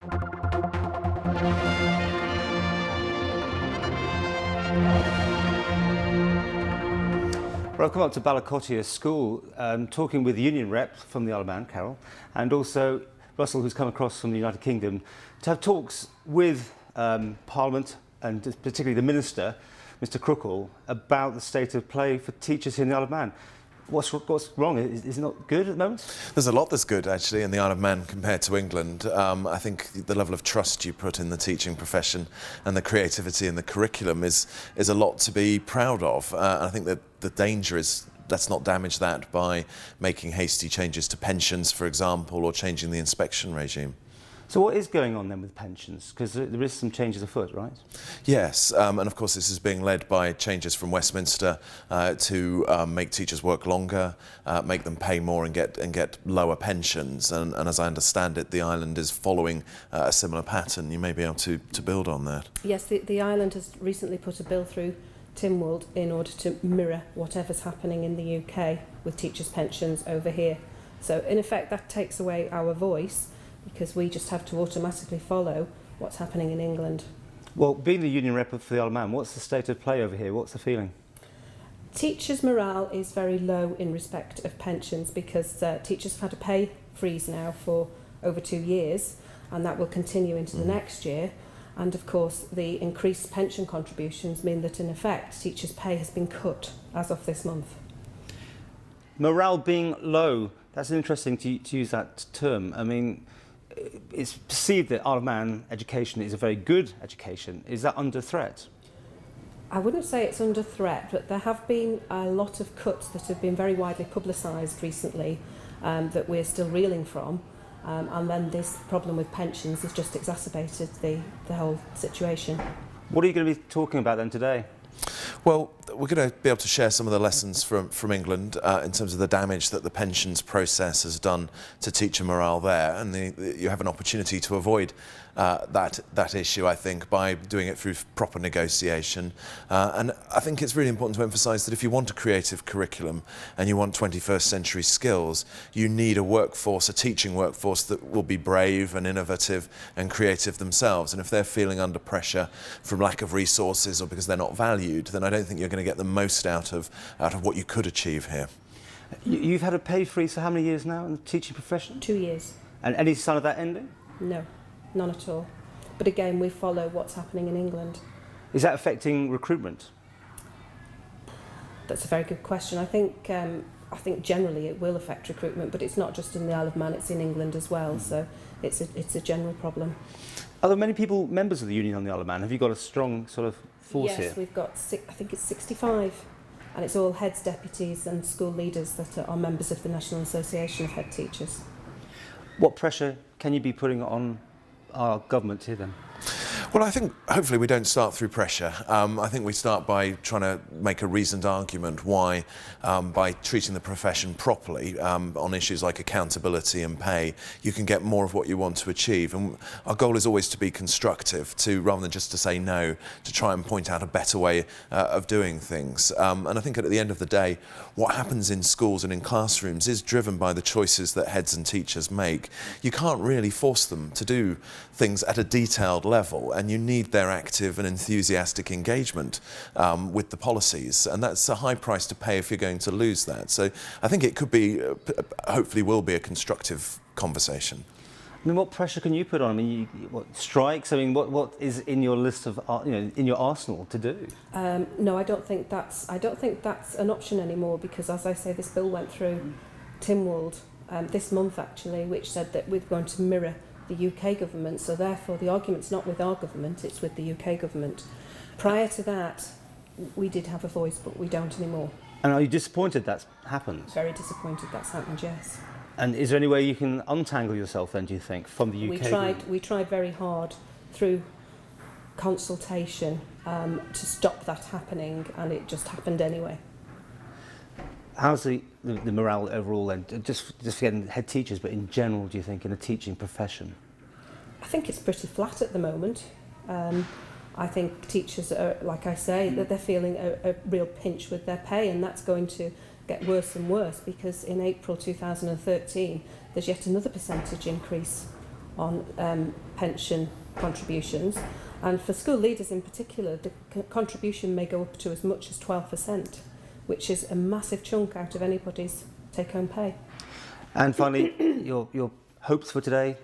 Well, I've come up to Ballacottia School, talking with the union rep from the Isle of Man, Carol, and also Russell, who's come across from the United Kingdom, to have talks with Parliament and particularly the Minister, Mr Crookall, about the state of play for teachers here in the Isle of Man. What's wrong? Is it not good at the moment? There's a lot that's good, actually, in the Isle of Man compared to England. I think the level of trust you put in the teaching profession and the creativity in the curriculum is a lot to be proud of. I think that the danger is let's not damage that by making hasty changes to pensions, for example, or changing the inspection regime. So what is going on then with pensions? Because there is some changes afoot, right? Yes, and of course this is being led by changes from Westminster to make teachers work longer, make them pay more and get lower pensions. And as I understand it, the island is following a similar pattern. You may be able to build on that. Yes, the island has recently put a bill through Tynwald in order to mirror whatever's happening in the UK with teachers' pensions over here. So in effect that takes away our voice, because we just have to automatically follow what's happening in England. Well, being the union rep for the Isle of Man, what's the state of play over here? What's the feeling? Teachers' morale is very low in respect of pensions because teachers have had a pay freeze now for over 2 years, and that will continue into the next year. And of course, the increased pension contributions mean that in effect, teachers' pay has been cut as of this month. Morale being low, that's interesting to use that term. I mean, it's perceived that Isle of Man education is a very good education. Is that under threat? I wouldn't say it's under threat, but there have been a lot of cuts that have been very widely publicised recently that we're still reeling from. And then this problem with pensions has just exacerbated the whole situation. What are you going to be talking about then today? Well, we're going to be able to share some of the lessons from England in terms of the damage that the pensions process has done to teacher morale there, and you have an opportunity to avoid that issue, I think, by doing it through proper negotiation. And I think it's really important to emphasise that if you want a creative curriculum and you want 21st century skills, you need a workforce, a teaching workforce that will be brave and innovative and creative themselves. And if they're feeling under pressure from lack of resources or because they're not valued, then I don't think you're going to get the most out of what you could achieve here. You've had a pay freeze for how many years now in the teaching profession? 2 years. And any sign of that ending? No, none at all. But again, we follow what's happening in England. Is that affecting recruitment? That's a very good question. I think generally it will affect recruitment, but it's not just in the Isle of Man, it's in England as well. So it's a general problem. Are there many people members of the union on the Isle of Man? Have you got a strong sort of force here? Yes, we've got, I think it's 65, and it's all heads, deputies and school leaders that are members of the National Association of Head Teachers. What pressure can you be putting on our government here then? Well, I think hopefully we don't start through pressure. I think we start by trying to make a reasoned argument why, by treating the profession properly on issues like accountability and pay, you can get more of what you want to achieve. And our goal is always to be constructive, rather than just to say no, to try and point out a better way of doing things. And I think at the end of the day, what happens in schools and in classrooms is driven by the choices that heads and teachers make. You can't really force them to do things at a detailed level, and you need their active and enthusiastic engagement with the policies, and that's a high price to pay if you're going to lose that. So I think it could be, hopefully will be, a constructive conversation. I mean, what pressure can you put on? I mean, what strikes? I mean, what is in your list of, in your arsenal to do? No, I don't think that's an option anymore, because, as I say, this bill went through Tynwald this month actually, which said that we're going to mirror the UK government, so therefore the argument's not with our government, it's with the UK government. Prior to that, we did have a voice, but we don't anymore. And are you disappointed that's happened? Very disappointed that's happened, yes. And is there any way you can untangle yourself then, do you think, from the UK? We tried very hard through consultation to stop that happening, and it just happened anyway. How's the morale overall then? Just getting head teachers, but in general, do you think, in the teaching profession? I think it's pretty flat at the moment. I think teachers are, like I say, that they're feeling a real pinch with their pay, and that's going to get worse and worse, because in April 2013 there's yet another percentage increase on pension contributions. And for school leaders in particular, the contribution may go up to as much as 12%, which is a massive chunk out of anybody's take-home pay. And finally, your hopes for today?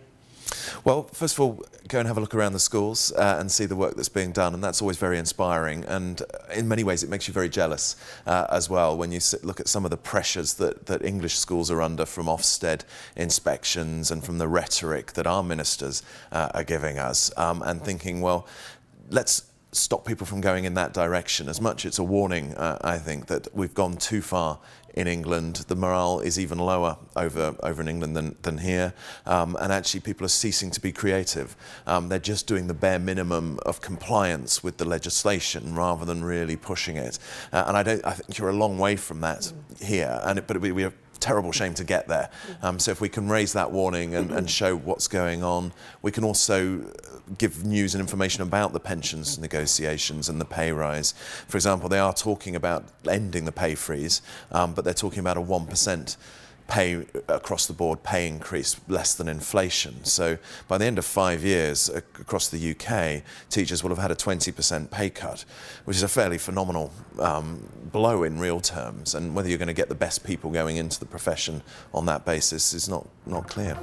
Well, first of all, go and have a look around the schools and see the work that's being done, and that's always very inspiring, and in many ways it makes you very jealous as well when you look at some of the pressures that English schools are under from Ofsted inspections and from the rhetoric that our ministers are giving us, and thinking, well, let's stop people from going in that direction. As much it's a warning, I think, that we've gone too far in England. The morale is even lower over in England than here, and actually people are ceasing to be creative. They're just doing the bare minimum of compliance with the legislation rather than really pushing it. And I think you're a long way from that here, but it would be a terrible shame to get there. So if we can raise that warning and show what's going on, we can also give news and information about the pensions negotiations and the pay rise. For example, they are talking about ending the pay freeze, but they're talking about a 1% pay across the board pay increase, less than inflation. So by the end of 5 years across the UK, teachers will have had a 20% pay cut, which is a fairly phenomenal blow in real terms. And whether you're going to get the best people going into the profession on that basis is not clear.